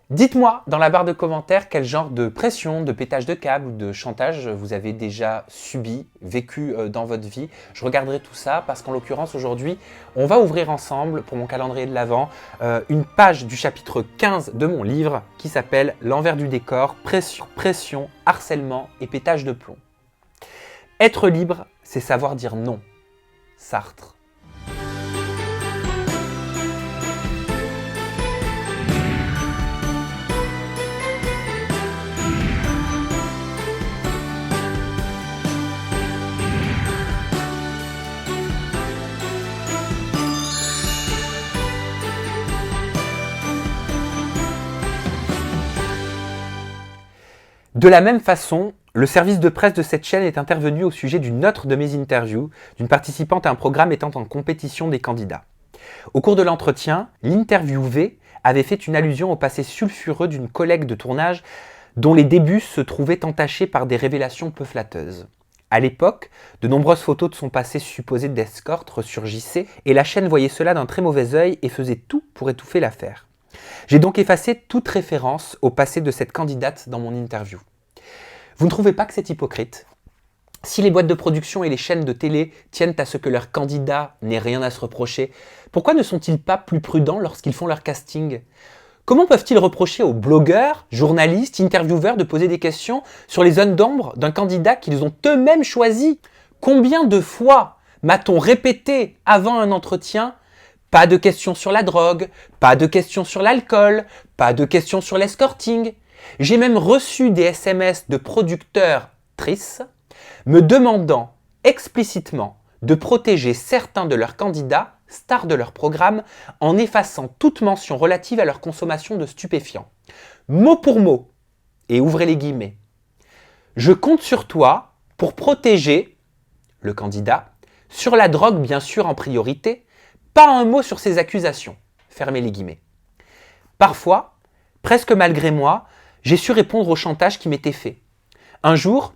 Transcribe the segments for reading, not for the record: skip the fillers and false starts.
Dites-moi dans la barre de commentaires quel genre de pression, de pétage de câble ou de chantage vous avez déjà subi, vécu dans votre vie. Je regarderai tout ça parce qu'en l'occurrence aujourd'hui, on va ouvrir ensemble pour mon calendrier de l'Avent une page du chapitre 15 de mon livre qui s'appelle L'envers du décor, pression, harcèlement et pétage de plomb. Être libre, c'est savoir dire non. Sartre. De la même façon, le service de presse de cette chaîne est intervenu au sujet d'une autre de mes interviews, d'une participante à un programme étant en compétition des candidats. Au cours de l'entretien, l'interviewée avait fait une allusion au passé sulfureux d'une collègue de tournage dont les débuts se trouvaient entachés par des révélations peu flatteuses. À l'époque, de nombreuses photos de son passé supposé d'escorte ressurgissaient et la chaîne voyait cela d'un très mauvais œil et faisait tout pour étouffer l'affaire. J'ai donc effacé toute référence au passé de cette candidate dans mon interview. Vous ne trouvez pas que c'est hypocrite ? Si les boîtes de production et les chaînes de télé tiennent à ce que leurs candidats n'aient rien à se reprocher, pourquoi ne sont-ils pas plus prudents lorsqu'ils font leur casting ? Comment peuvent-ils reprocher aux blogueurs, journalistes, intervieweurs de poser des questions sur les zones d'ombre d'un candidat qu'ils ont eux-mêmes choisi ? Combien de fois m'a-t-on répété avant un entretien « Pas de questions sur la drogue, pas de questions sur l'alcool, pas de questions sur l'escorting ». J'ai même reçu des SMS de producteurs tristes me demandant explicitement de protéger certains de leurs candidats, stars de leur programme, en effaçant toute mention relative à leur consommation de stupéfiants. Mot pour mot, et ouvrez les guillemets, je compte sur toi pour protéger le candidat, sur la drogue bien sûr en priorité, pas un mot sur ces accusations, fermez les guillemets. Parfois, presque malgré moi, j'ai su répondre au chantage qui m'était fait. Un jour,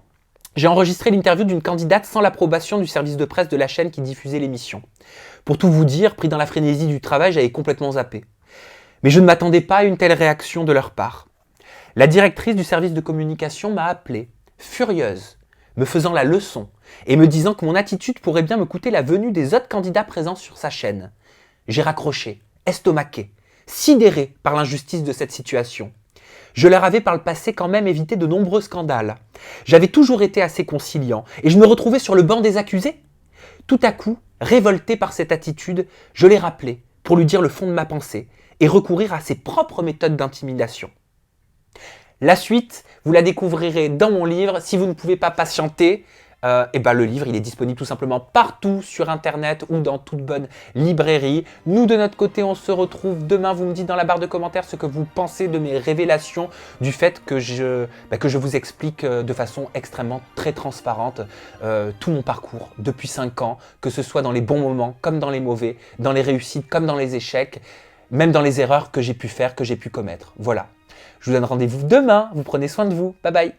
j'ai enregistré l'interview d'une candidate sans l'approbation du service de presse de la chaîne qui diffusait l'émission. Pour tout vous dire, pris dans la frénésie du travail, j'avais complètement zappé. Mais je ne m'attendais pas à une telle réaction de leur part. La directrice du service de communication m'a appelée, furieuse, me faisant la leçon et me disant que mon attitude pourrait bien me coûter la venue des autres candidats présents sur sa chaîne. J'ai raccroché, estomaqué, sidéré par l'injustice de cette situation. Je leur avais par le passé quand même évité de nombreux scandales. J'avais toujours été assez conciliant et je me retrouvais sur le banc des accusés. Tout à coup, révolté par cette attitude, je l'ai rappelé pour lui dire le fond de ma pensée et recourir à ses propres méthodes d'intimidation. La suite, vous la découvrirez dans mon livre. Si vous ne pouvez pas patienter, le livre il est disponible tout simplement partout sur internet ou dans toute bonne librairie. Nous de notre côté on se retrouve demain. Vous me dites dans la barre de commentaires ce que vous pensez de mes révélations, du fait que je vous explique de façon extrêmement très transparente tout mon parcours depuis 5 ans, que ce soit dans les bons moments comme dans les mauvais, dans les réussites comme dans les échecs, même dans les erreurs que j'ai pu faire, que j'ai pu commettre. Voilà. Je vous donne rendez-vous demain. Vous prenez soin de vous. Bye bye.